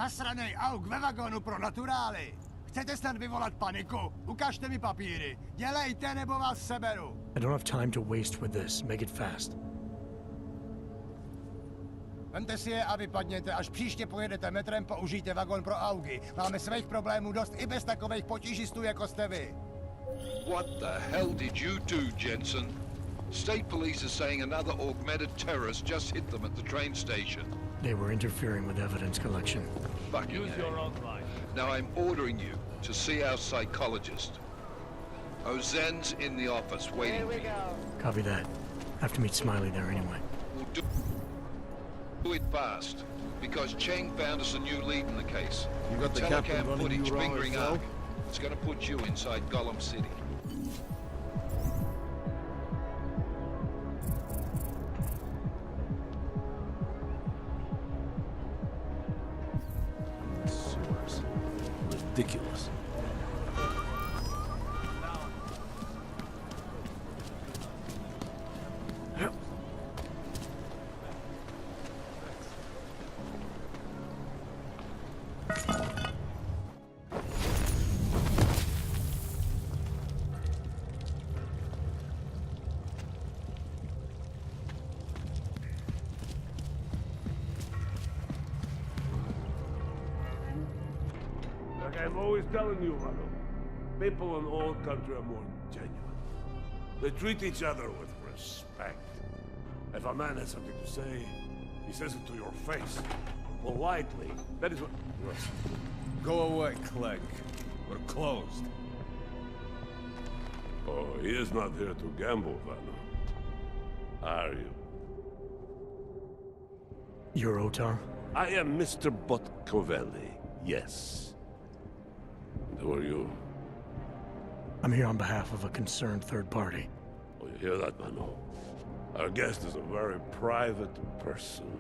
Zasranej auk ve vagonu pro naturály. Chcete snad vyvolat paniku? Ukažte mi papíry. Dělejte, nebo vás seberu. I don't have time to waste with this. Make it fast. Vemte si je a vypadněte. Až příště pojedete metrem, použijte vagon pro augy. Máme svých problémů dost i bez takových potížistů, jako jste vy. What the hell did you do, Jensen? State police are saying another augmented terrorist just hit them at the train station. They were interfering with evidence collection. Fucking Use your own line. Now I'm ordering you to see our psychologist. Ozen's in the office waiting for you. Copy that. Have to meet Smiley there anyway. We'll do it fast, because Cheng found us a new lead in the case. You got the captain Telecam running footage you around fingering as well? Ark. It's gonna put you inside Gollum City. Sewers. Ridiculous. Like I'm always telling you, Rado, people in all country are more genuine. They treat each other with respect. If a man has something to say, he says it to your face. Politely. That is what... Go away, Clegg. We're closed. Oh, he is not here to gamble, Vano. Are you? You're Otar? I am Mr. Botkovelli, yes. And who are you? I'm here on behalf of a concerned third party. Oh, you hear that, Vano? Our guest is a very private person.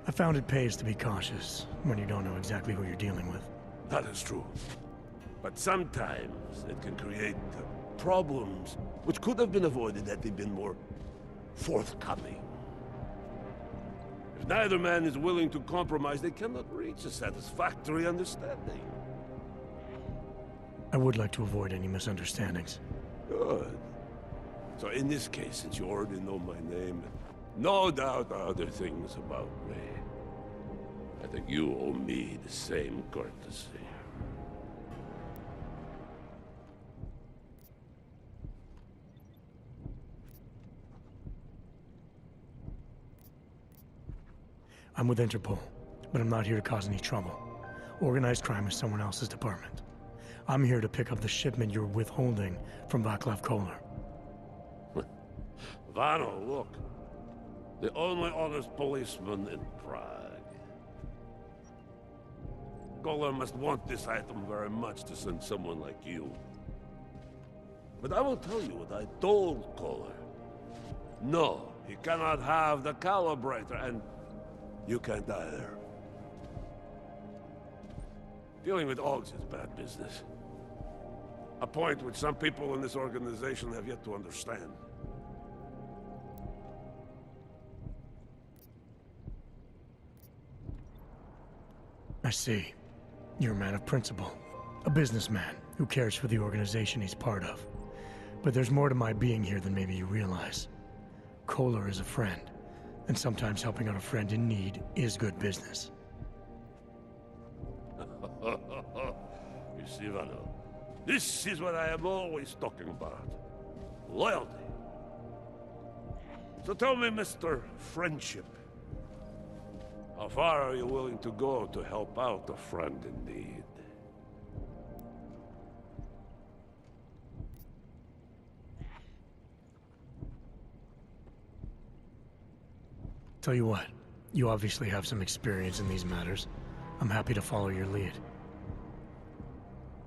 I found it pays to be cautious when you don't know exactly who you're dealing with. That is true. But sometimes it can create problems which could have been avoided had they been more forthcoming. If neither man is willing to compromise, they cannot reach a satisfactory understanding. I would like to avoid any misunderstandings. Good. So in this case, since you already know my name, no doubt other things about me, I think you owe me the same courtesy. I'm with Interpol, but I'm not here to cause any trouble. Organized crime is someone else's department. I'm here to pick up the shipment you're withholding from Václav Koller. Vano, look. The only honest policeman in Prague. Koller must want this item very much to send someone like you. But I will tell you what I told Koller. No, he cannot have the calibrator, and you can't either. Dealing with Augs is bad business. A point which some people in this organization have yet to understand. I see. You're a man of principle. A businessman who cares for the organization he's part of. But there's more to my being here than maybe you realize. Koller is a friend, and sometimes helping out a friend in need is good business. You see, Vano, this is what I am always talking about. Loyalty. So tell me, Mr. Friendship, how far are you willing to go to help out a friend in need? Tell you what, you obviously have some experience in these matters. I'm happy to follow your lead.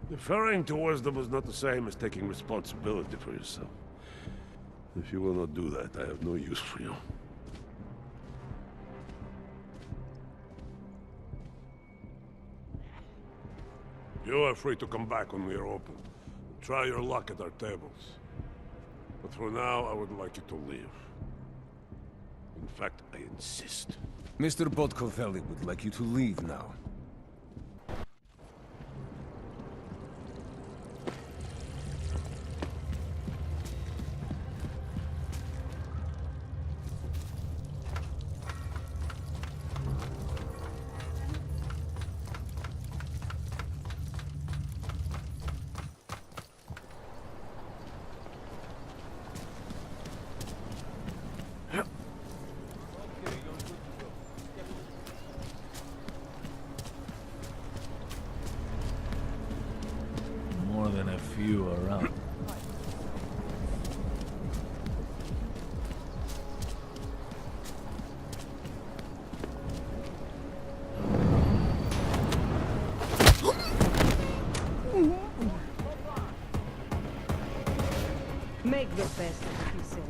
Deferring to wisdom is not the same as taking responsibility for yourself. If you will not do that, I have no use for you. You are free to come back when we are open. Try your luck at our tables. But for now, I would like you to leave. In fact, I insist. Mr. Botkovelli would like you to leave now. More than a few around. Make the best of it, he says.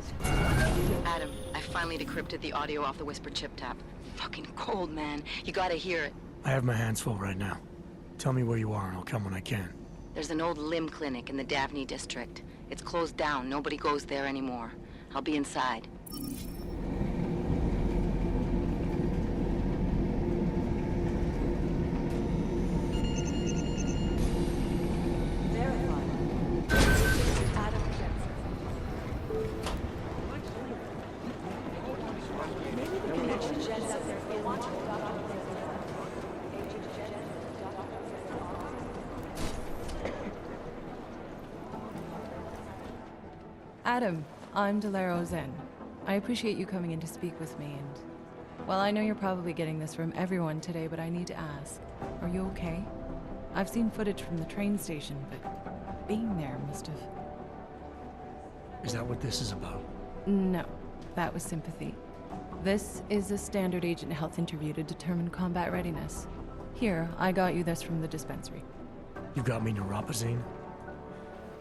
Adam, I finally decrypted the audio off the Whisper chip tap. Fucking cold, man. You gotta hear it. I have my hands full right now. Tell me where you are and I'll come when I can. There's an old limb clinic in the Daphne district. It's closed down. Nobody goes there anymore. I'll be inside. Adam, I'm Delaro Zen. I appreciate you coming in to speak with me, and... well, I know you're probably getting this from everyone today, but I need to ask. Are you okay? I've seen footage from the train station, but being there must have... Is that what this is about? No, that was sympathy. This is a standard agent health interview to determine combat readiness. Here, I got you this from the dispensary. You got me neuropazine?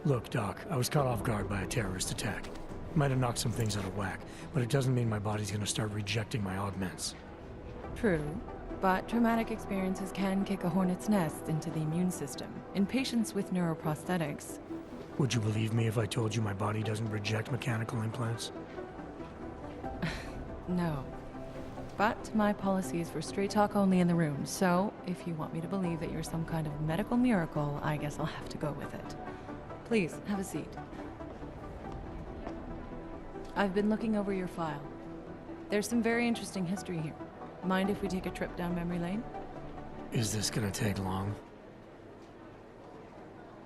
Look, Doc, I was caught off guard by a terrorist attack. Might have knocked some things out of whack, but it doesn't mean my body's gonna start rejecting my augments. True, but traumatic experiences can kick a hornet's nest into the immune system. In patients with neuroprosthetics... Would you believe me if I told you my body doesn't reject mechanical implants? No. But my policy is for straight talk only in the room, so if you want me to believe that you're some kind of medical miracle, I guess I'll have to go with it. Please, have a seat. I've been looking over your file. There's some very interesting history here. Mind if we take a trip down memory lane? Is this gonna take long?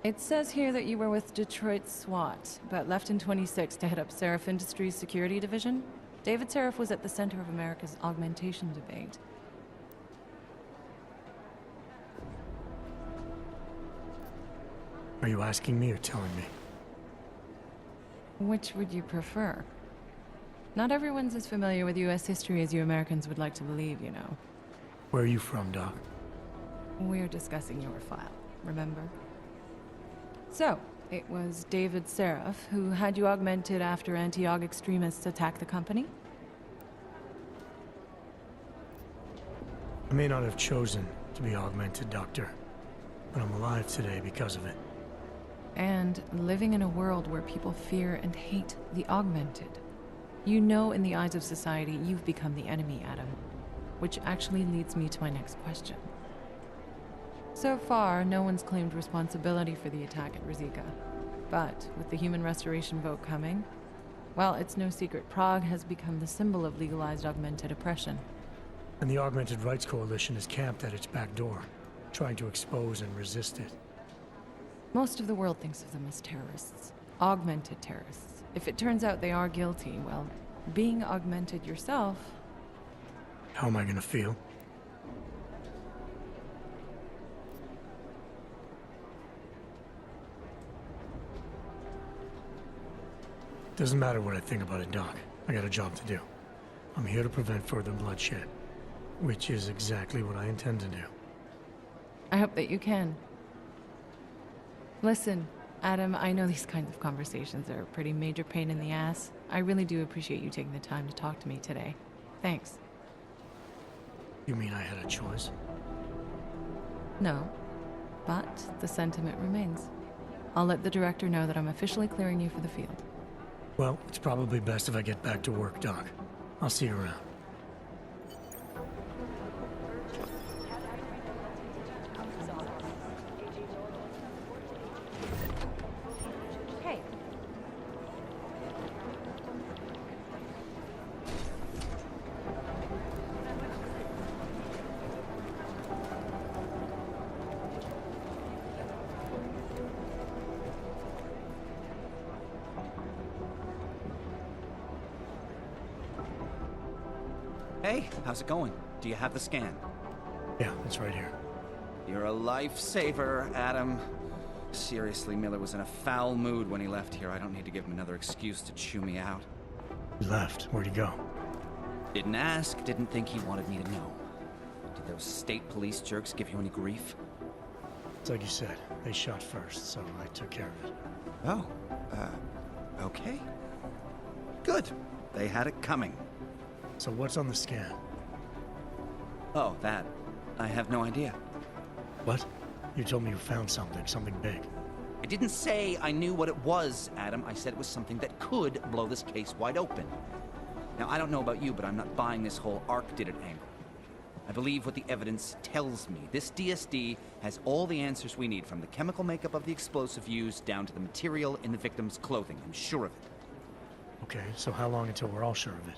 It says here that you were with Detroit SWAT, but left in 26 to head up Seraph Industries' security division. David Seraph was at the center of America's augmentation debate. Are you asking me or telling me? Which would you prefer? Not everyone's as familiar with U.S. history as you Americans would like to believe, you know. Where are you from, Doc? We're discussing your file, remember? So, it was David Seraph who had you augmented after anti-aug extremists attacked the company? I may not have chosen to be augmented, Doctor, but I'm alive today because of it. And living in a world where people fear and hate the augmented. You know, in the eyes of society, you've become the enemy, Adam. Which actually leads me to my next question. So far, no one's claimed responsibility for the attack at Rizika. But with the human restoration vote coming, well, it's no secret Prague has become the symbol of legalized augmented oppression. And the Augmented Rights Coalition is camped at its back door, trying to expose and resist it. Most of the world thinks of them as terrorists. Augmented terrorists. If it turns out they are guilty, well, being augmented yourself... How am I gonna feel? Doesn't matter what I think about it, Doc. I got a job to do. I'm here to prevent further bloodshed, which is exactly what I intend to do. I hope that you can. Listen, Adam, I know these kinds of conversations are a pretty major pain in the ass. I really do appreciate you taking the time to talk to me today. Thanks. You mean I had a choice? No, but the sentiment remains. I'll let the director know that I'm officially clearing you for the field. Well, it's probably best if I get back to work, Doc. I'll see you around. Hey, how's it going? Do you have the scan? Yeah, it's right here. You're a lifesaver, Adam. Seriously, Miller was in a foul mood when he left here. I don't need to give him another excuse to chew me out. He left. Where'd he go? Didn't ask, didn't think he wanted me to know. Did those state police jerks give you any grief? It's like you said. They shot first, so I took care of it. Oh, okay. Good. They had it coming. So what's on the scan? Oh, that. I have no idea. What? You told me you found something big. I didn't say I knew what it was, Adam. I said it was something that could blow this case wide open. Now, I don't know about you, but I'm not buying this whole Ark did it angle. I believe what the evidence tells me. This DSD has all the answers we need, from the chemical makeup of the explosive used down to the material in the victim's clothing. I'm sure of it. Okay, so how long until we're all sure of it?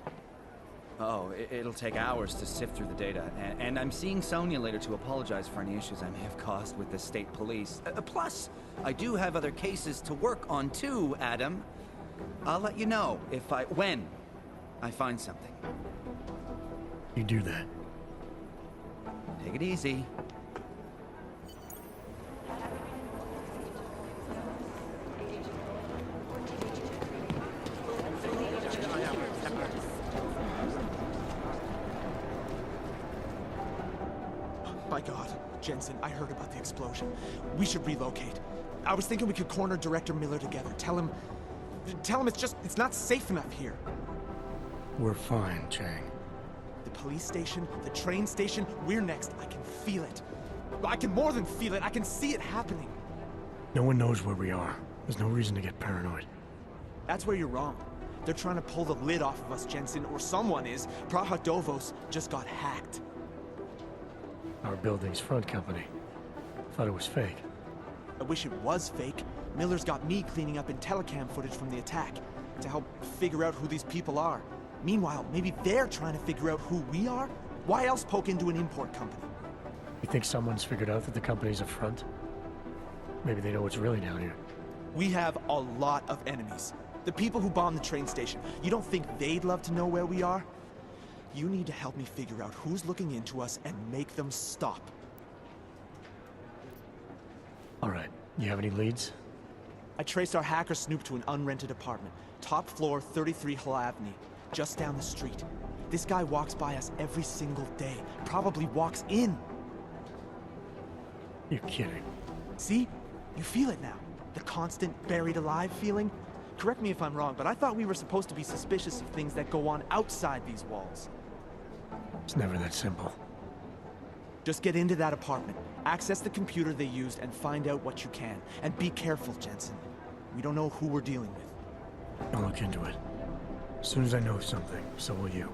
Oh, it'll take hours to sift through the data. And I'm seeing Sonia later to apologize for any issues I may have caused with the state police. Plus, I do have other cases to work on too, Adam. I'll let you know when I find something. You do that. Take it easy. My God, Jensen, I heard about the explosion. We should relocate. I was thinking we could corner Director Miller together. Tell him it's not safe enough here. We're fine, Chang. The police station, the train station, we're next. I can feel it. I can more than feel it, I can see it happening. No one knows where we are. There's no reason to get paranoid. That's where you're wrong. They're trying to pull the lid off of us, Jensen, or someone is. Praha-Dovos just got hacked. Our building's front company. Thought it was fake. I wish it was fake. Miller's got me cleaning up IntelliCam footage from the attack to help figure out who these people are. Meanwhile, maybe they're trying to figure out who we are? Why else poke into an import company? You think someone's figured out that the company's a front? Maybe they know what's really down here. We have a lot of enemies. The people who bombed the train station. You don't think they'd love to know where we are? You need to help me figure out who's looking into us and make them stop. All right. You have any leads? I traced our hacker snoop to an unrented apartment. Top floor, 33 Halavni. Just down the street. This guy walks by us every single day. Probably walks in. You're kidding. See? You feel it now. The constant buried alive feeling. Correct me if I'm wrong, but I thought we were supposed to be suspicious of things that go on outside these walls. It's never that simple. Just get into that apartment, access the computer they used, and find out what you can. And be careful, Jensen. We don't know who we're dealing with. I'll look into it. As soon as I know something, so will you.